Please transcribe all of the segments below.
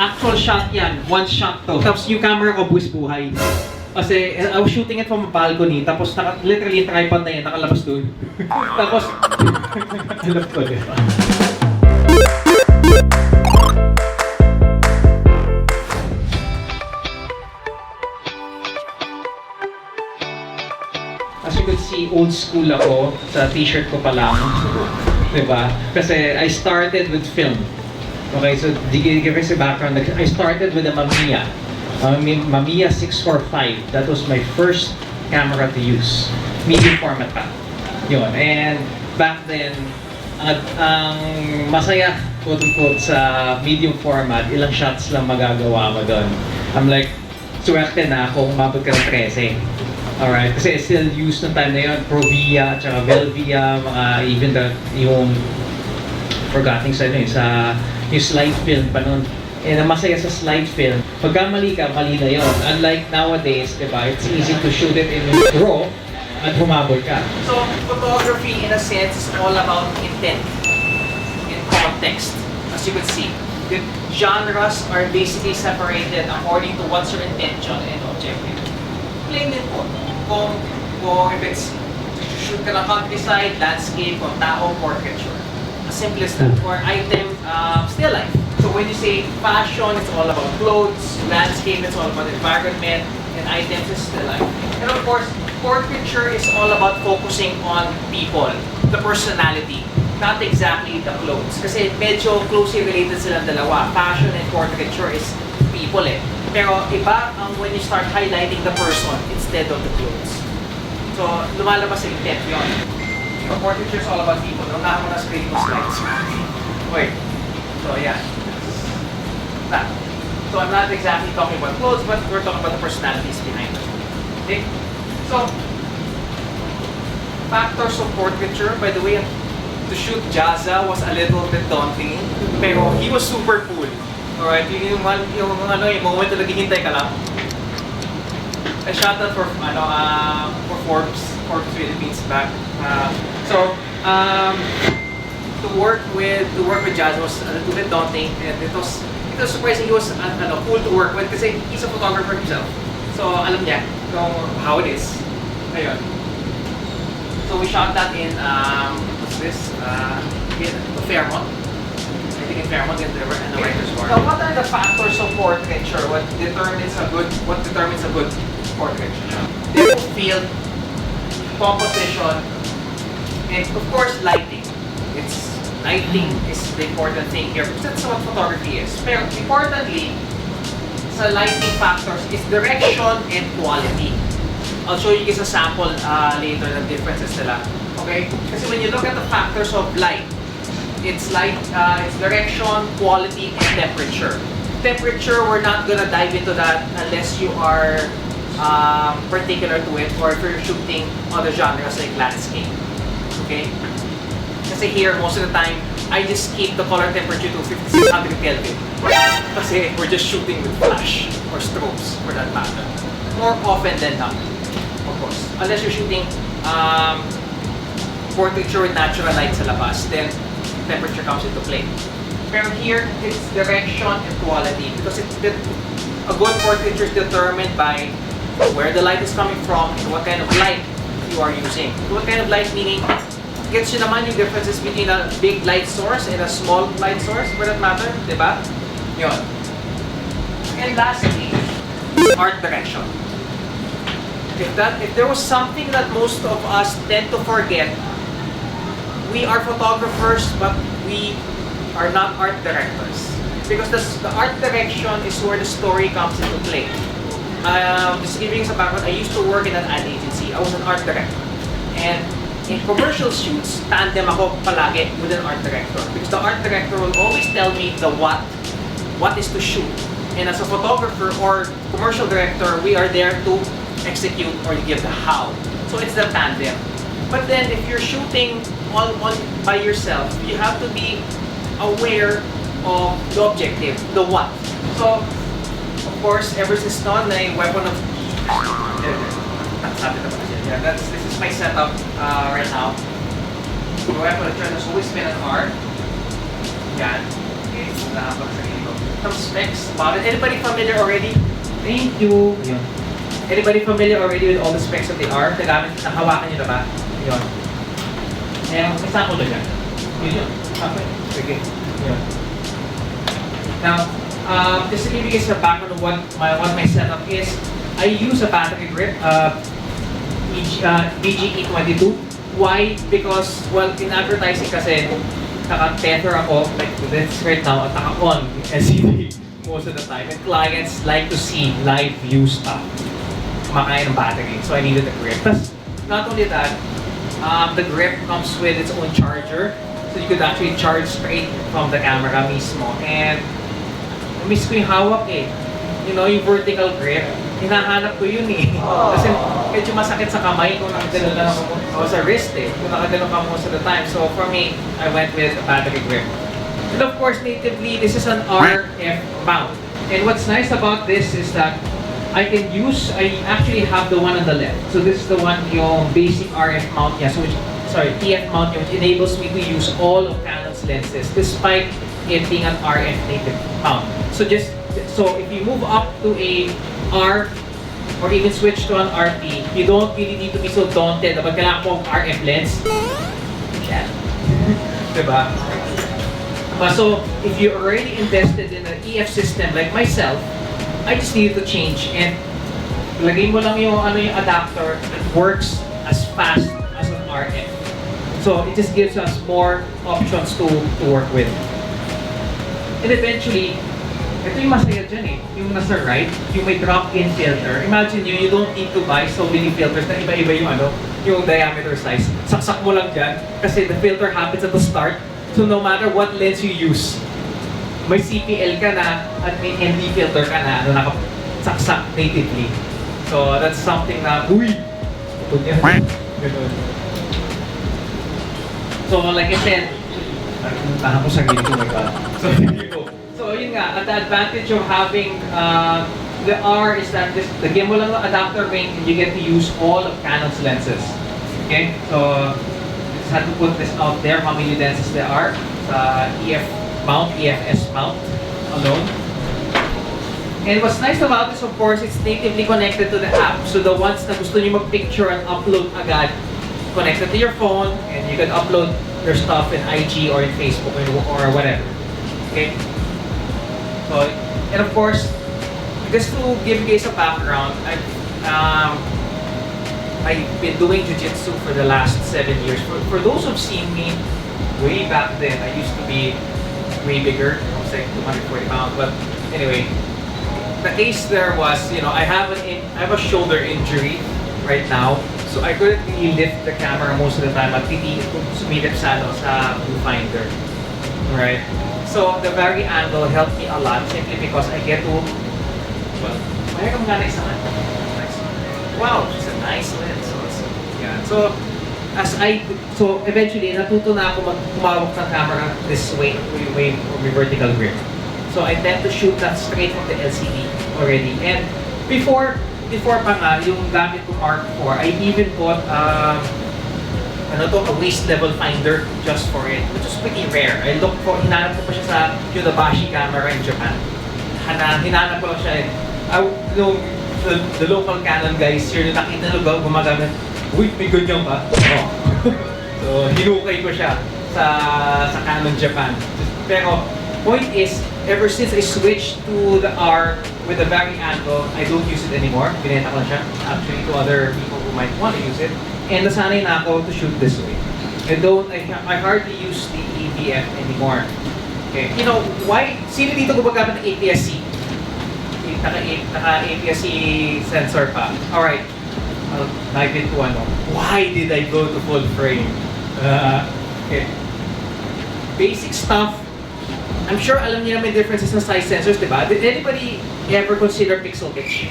Actual shot yan, one shot to. Tapos yung camera ko, buwis buhay. Kasi I was shooting it from a balcony, tapos literally yung tripod na yan, nakalabas doon. Tapos, alam ko, diba? As you could see, old school ako sa t-shirt ko pa lang. Diba? Kasi I started with film. Okay, so give us a background. I started with a Mamiya. Mamiya 645. That was my first camera to use. Medium format pa. Yun. And back then, ang masaya, quote-unquote, sa medium format, ilang shots lang magagawa mo doon. I'm like, swerte na ako, umabot ka ng 13. Alright, kasi still used ng time na yun, Provia, tsaka Velvia, mga even yung forgetting sa yung slide film pa nun. And ang masaya sa slide film, pagka mali ka, mali na yun. Unlike nowadays, diba, it's easy to shoot it in RAW at humabol ka. So, photography in a sense is all about intent and context, as you can see. The genres are basically separated according to what's your intention and objective. Plain din po. Kung if it's shoot ka ng countryside, landscape, o tao, portraiture. As simple as that. Or item, still life. So when you say fashion, it's all about clothes, landscape, it's all about environment, and items is still life. And of course, portraiture is all about focusing on people, the personality, not exactly the clothes. Kasi medyo closely related silang dalawa. Fashion and portraiture is people eh. Pero iba ang when you start highlighting the person instead of the clothes. So, lumalabas sa intent yun. So, portraiture is all about people. Naunahan mo na screen mo slides. Wait. So, yeah. That. So, I'm not exactly talking about clothes, but we're talking about the personalities behind it. Okay? So, factors of portraiture. By the way, to shoot Jazza was a little bit daunting, pero he was super cool. Alright, yung moment na naghihintay ka lang. I shot that for Forbes Philippines back. To work with Jazz was a little bit daunting, and it was surprising. He was cool to work with kasi he's a photographer himself. So alam niya how it is. Ayun. So we shot that in what's this? In Fairmont. I think in Fairmont in the writer's corner. So what are the factors of portraiture? What determines a good portraiture? Depth of field, composition, and of course lighting. Lighting is the important thing here because that's what photography is. Pero importantly, sa lighting factors is direction and quality. I'll show you guys a sample later ng differences nila. Okay? Kasi when you look at the factors of light, it's light, it's direction, quality, and temperature. Temperature, we're not gonna dive into that unless you are particular to it or if you're shooting other genres like landscape. Okay? Kasi here, most of the time, I just keep the color temperature to 5600 Kelvin. Kasi we're just shooting with flash or strobes for that matter. More often than not, of course. Unless you're shooting portraiture with natural light sa labas, then temperature comes into play. Pero here, it's direction and quality because a good portraiture is determined by where the light is coming from and what kind of light you are using. What kind of light meaning, gets you naman yung differences between a big light source and a small light source for that matter, diba? Yun. And lastly, art direction. If there was something that most of us tend to forget, we are photographers, but we are not art directors. Because the art direction is where the story comes into play. Just giving some background, I used to work in an ad agency. I was an art director. And in commercial shoots, tandem ako palagi with an art director. Because the art director will always tell me the what is to shoot. And as a photographer or commercial director, we are there to execute or give the how. So it's the tandem. But then if you're shooting all by yourself, you have to be aware of the objective, the what. So, of course, ever since noon, na weapon of... this is my setup right now. The weapon of choice has always been an R. Yan. Wala pa sa ito. Some specs about it. Anybody familiar already? Thank you. Yun. Anybody familiar already with all the specs of the R? Nagamit, nahawakan nyo na ba? Yun. Eh, example na dyan. Yun. Okay. Sige. Yun. Now, just to give you guys a background of what my setup is, I use a battery grip, BGE22. Why? Because, well, in advertising kasi, naka-tether ako, like this right now, at naka-on LCD most of the time. And clients like to see live view stuff. Kumakain ng battery. So I needed a grip. Plus, not only that, the grip comes with its own charger. So you could actually charge straight from the camera mismo. And miss ko yung hawak eh. You know, yung vertical grip, hinahanap ko yun eh. Kasi medyo masakit sa kamay kung nakagano lang ako. O sa wrist eh, kung nakagano ka most of the time. So for me, I went with a battery grip. And of course, natively, this is an RF mount. And what's nice about this is that I actually have the one on the left. So this is the one, yung basic RF mount niya. So TF mount niya, which enables me to use all of Canon's lenses despite it being an RF native mount. So if you move up to a R or even switch to an RP, you don't really need to be so daunted about kailangan mo ang RF lens. Yeah. Diba? So if you're already invested in an EF system like myself, I just needed to change and lagay mo lang yung adapter that works as fast as an RF. So it just gives us more options to work with. And eventually, ito yung masaya dyan eh, yung nasa right, yung may drop-in filter. Imagine you don't need to buy so many filters na iba-iba yung diameter size. Saksak mo lang dyan kasi the filter happens at the start. So no matter what lens you use, may CPL ka na at may ND filter ka na nakasaksak natively. So that's something na, uy! So like I said, tahan ko sarili ko, my God. So yun nga, at the advantage of having the R is that just lagyan mo lang ng adapter ring and you get to use all of Canon's lenses. Okay? So just had to put this out there, how many lenses there are sa EF mount, EFS mount alone. And what's nice about this, of course, it's natively connected to the app. So the ones na gusto niyo mag-picture and upload agad, connected to your phone, and you can upload your stuff in IG or in Facebook or whatever. Okay? So, and of course, just to give you guys a background, I've been doing jiu-jitsu for the last 7 years. For those who've seen me way back then, I used to be way bigger. I was like 240 pounds. But anyway, the case there was, I have a shoulder injury right now. So I couldn't really lift the camera most of the time at sumilip sa viewfinder. Right? So the very angle helped me a lot simply because I get to, well, mayroon nga na isang nice. Wow, it's a nice lens. So so eventually natuto na ako kumawak ng camera this way with vertical grip. So I tend to shoot that straight from the LCD already. And before pa nga, yung gamit ko Mark IV, I even bought a waist level finder just for it, which is pretty rare. Hinanap ko pa siya sa Yodobashi camera in Japan. Hinanap ko lang siya. The local Canon guys here, nakita nila gumagamit, uy, may ganyan ba? Oh. So, hinukay ko siya sa Canon Japan. Pero, point is, ever since I switched to the R with the very angle, I don't use it anymore. Binenta ko na siya, actually, to other people who might want to use it. And nasanay na ako to shoot this way. I hardly use the APF anymore. Okay. Why? Sino dito gumagamit ng APS-C? Naka-APS-C sensor pa. Alright. I'll dive into why did I go to full frame? Okay. Basic stuff. I'm sure alam niyo naman differences ng size sensors, diba? Did anybody ever consider pixel pitch?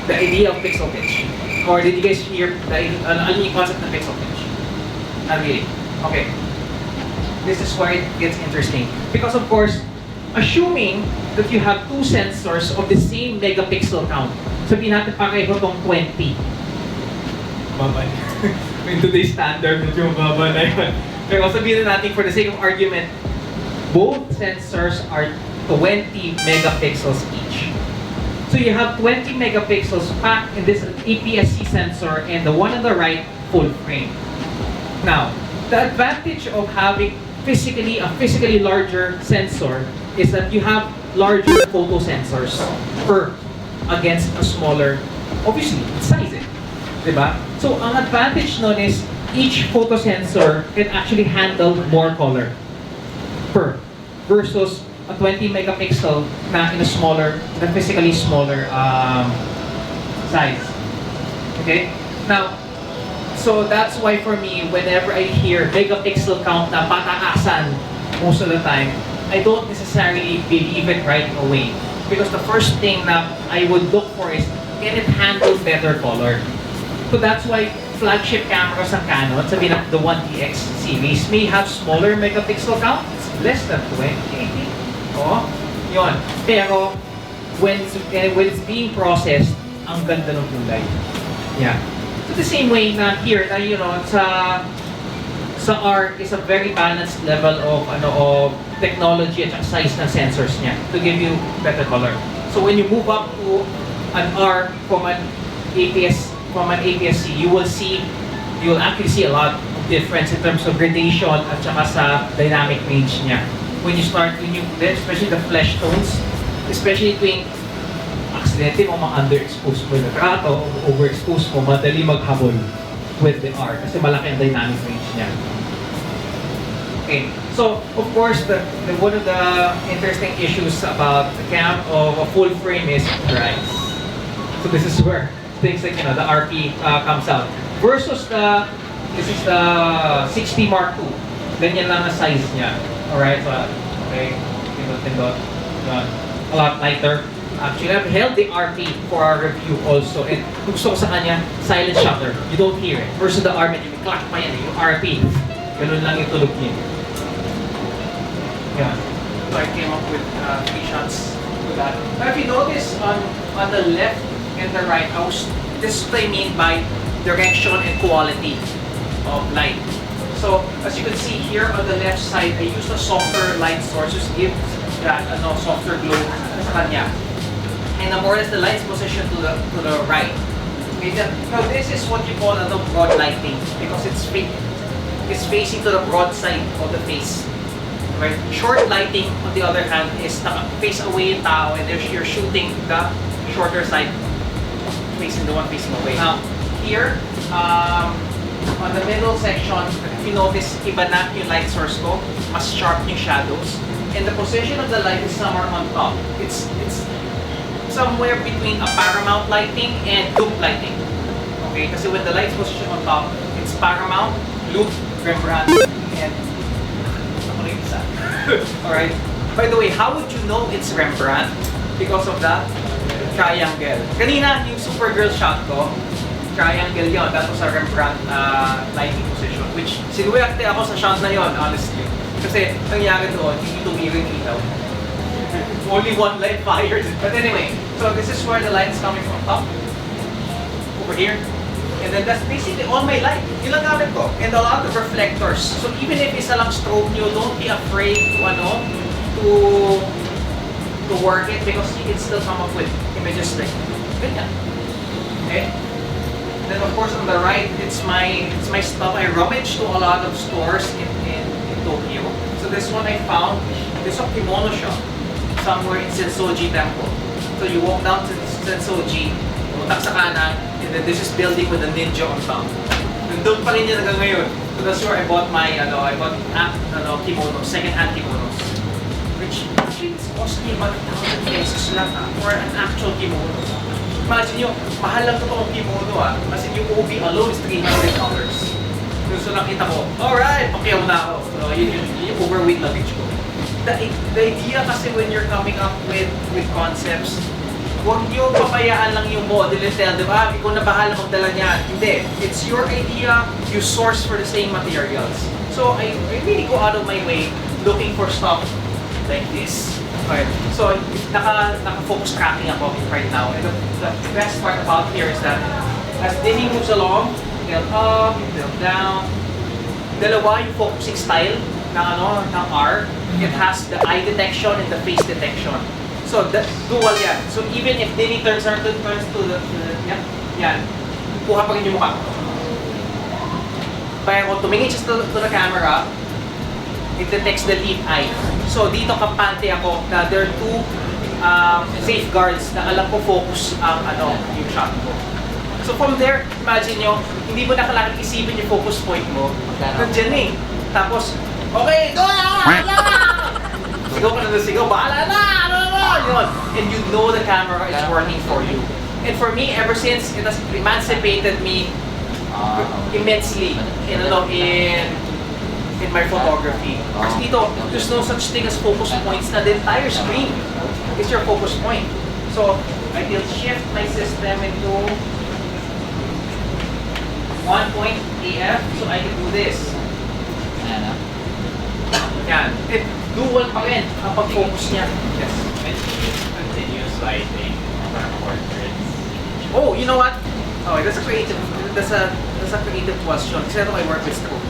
The idea of pixel pitch? Or did you guys hear ano yung concept ng pixel pitch? Not really. Okay. This is where it gets interesting. Because of course, assuming that you have two sensors of the same megapixel count, sabihin natin pareho tong 20. Baba na. In today's standard, medyo baba na yun. Pero sabihin natin for the sake of argument, both sensors are 20 megapixels each. So you have 20 megapixels packed in this APS-C sensor and the one on the right, full frame. Now, the advantage of having a physically larger sensor is that you have larger photo sensors against a smaller, obviously, size eh. Diba? So, ang advantage nun is each photo sensor can actually handle more color versus a 20 megapixel na in a physically smaller size. Okay? Now, so that's why for me, whenever I hear megapixel count na pataasan most of the time, I don't necessarily believe it right away. Because the first thing that I would look for is, can it handle better color? So that's why flagship cameras ng Canon, sabi na the 1DX series, may have smaller megapixel count. It's less than 20, I think. Oh, yun. Pero, when it's being processed, ang ganda ng kulay. Yeah. So the same way na here, you know, sa R is a very balanced level of technology at size ng sensors niya to give you better color. So when you move up to an R from an APS-C, you will actually see a lot of difference in terms of gradation at saka sa dynamic range niya. Especially the flesh tones, especially tuwing aksidente mo ma-underexpose mo yung retrato o overexpose mo, madali maghabol with the R kasi malaki ang dynamic range niya. Okay, so of course, one of the interesting issues about the cam of a full frame is price. So this is where things like, you know, the RP comes out. Versus this is the 60 Mark II. Ganyan lang ang size niya. Alright, so, okay, pindot. A lot lighter. Actually, I've held the RP for our review also. And gusto ko sa kanya, silent shutter. You don't hear it. Versus the RP, yung clack pa yan, yung RP. Ganun lang yung tulog niya. Yeah. So I came up with 3 shots with that. Now if you notice on the left and the right, this is what I mean by direction and quality of light. So as you can see here on the left side, I used a softer light source to give that softer glow sa kanya. And the more as the light's positioned to the right. Okay, now this is what you call broad lighting because it's facing to the broad side of the face. Right? Short lighting, on the other hand, is face away yung tao and you're shooting the shorter side, facing the one facing away. Now, here, on the middle section, if you notice, iba na yung light source ko, mas sharp yung shadows. And the position of the light is somewhere on top. It's somewhere between a paramount lighting and loop lighting. Okay, kasi when the light's positioned on top, it's paramount, loop, Rembrandt, and alright. By the way, how would you know it's Rembrandt? Because of the triangle. Kanina, yung Supergirl shot ko, triangle yon. That was a Rembrandt lighting position. Which, sinuwerte ako sa shot na yon, honestly. Kasi, nangyari doon, hindi tumira yung ilaw. Only one light fired. But anyway, so this is where the light is coming from top. Over here. And then that's basically all my light. Yun lang gamit ko. And a lot of reflectors. So even if isa lang strobe nyo, don't be afraid to work it because you can still come up with images like ganyan. Okay? And then of course on the right, it's my stuff. I rummaged to a lot of stores in Tokyo. So this one I found, this is a kimono shop somewhere in Sensoji Temple. So you walk down to Sensoji, utak sa kanan, and then this is building with a ninja on top. Nandun pa rin yan hanggang ngayon. So that's where I bought my, kimonos, second-hand kimonos. Which actually is costly about 1,000 pesos lang for an actual kimono. Imagine nyo, mahal lang totoong kimono As in yung OB alone is $300. So nakita ko, alright, pakiyaw na ako. So yun yung overweight luggage ko. The idea kasi when you're coming up with concepts, huwag nyo papayaan lang yung model and tell them, ikaw na bahala magdala niyan. Hindi. It's your idea, you source for the same materials. So I really go out of my way looking for stuff like this. Okay. So naka-focus tracking ako right now. And the best part about here is that as Denny moves along, tilt up, tilt down. Dalawa yung focusing style ng R. It has the eye detection and the face detection. So, dual yan. So, even if Denny turns to yan, kuha pa rin yung mukha. Pero tumingin siya to the camera, it detects the lead eye. So, dito kampante ako na there are two safeguards na alam ko focus ang yung shot ko. So from there, imagine nyo, hindi mo na kailangan isipin yung focus point mo. Nandiyan eh. Tapos, okay, go na! Sigaw ka na doon, sigaw, bahala na! Yun. And you know the camera is working for you. And for me, ever since, it has emancipated me immensely in my photography. Kasi dito, there's no such thing as focus points na the entire screen is your focus point. So, I will shift my system into 1 point AF, so I can do this. Yan. It dual pa rin ang pag-focus niya. Yes. Continuous lighting for portraits. Oh, you know what? Oh, that's a creative question. Kasi I work with stroke.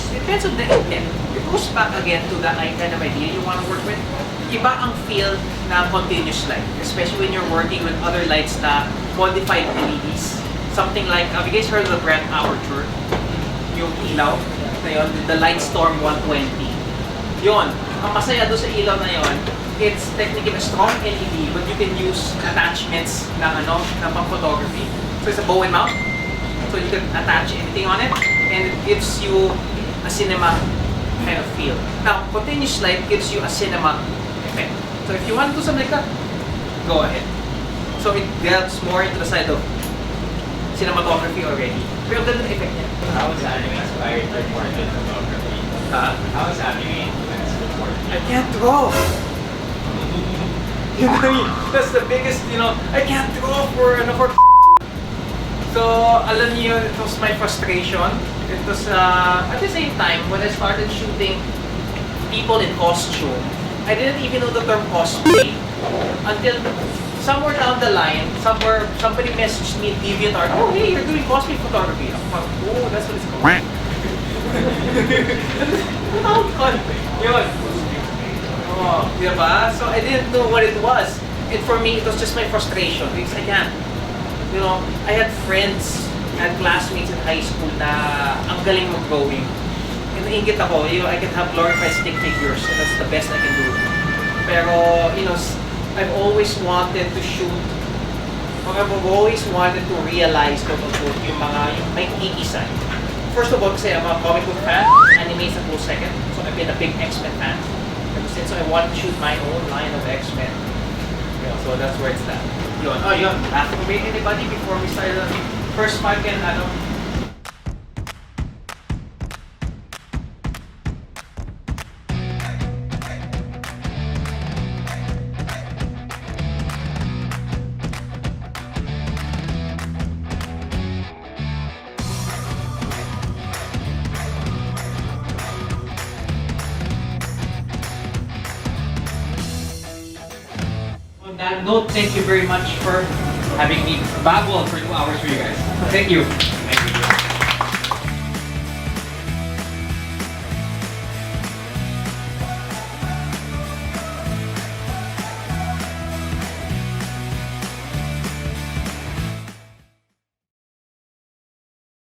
Depends on the intent. It goes back again to the kind of idea you want to work with. Iba ang feel na continuous light, especially when you're working with other lights na modified LEDs. Something like, have you guys heard of the brand Aperture? Yung ilaw na yun, the Lightstorm 120. Yun, ang masaya doon sa ilaw na yun, it's technically a strong LED, but you can use attachments ng pang-photography. So it's a bow and mount, so you can attach anything on it, and it gives you a cinema kind of feel. Now, continuous light gives you a cinema effect. So if you want to do something like that, go ahead. So it delves more into the side of cinematography already. Pero ganda na effect niya. How was anime inspired your portrait photography? How was anime influenced your portrait? I can't draw! That's the biggest, I can't draw for So, alam niyo, it was my frustration. It was, at the same time, when I started shooting people in costume, I didn't even know the term cosplay until somewhere down the line, somebody messaged me in DeviantArt, oh hey, you're doing cosplay photography. I'm like, oh, that's what it's called. Yun. Oh, diba? So I didn't know what it was. And for me, it was just my frustration because I can't. I had friends and classmates in high school na ang galing mag-drawing. And nainggit ako, I can have glorified stick figures, and that's the best I can do. Pero, I've always wanted to shoot, or I've always wanted to realize, yung may geeky side. First of all, kasi I'm a comic book fan, anime is a close second, so I've been a big X-Men fan. Ever since I want to shoot my own line of X-Men. So that's where it's at. Yun. Oh, yun. Have to wait anybody before we start the first 5 and On that note, thank you very much for having me babble for 2 hours for you guys. Thank you.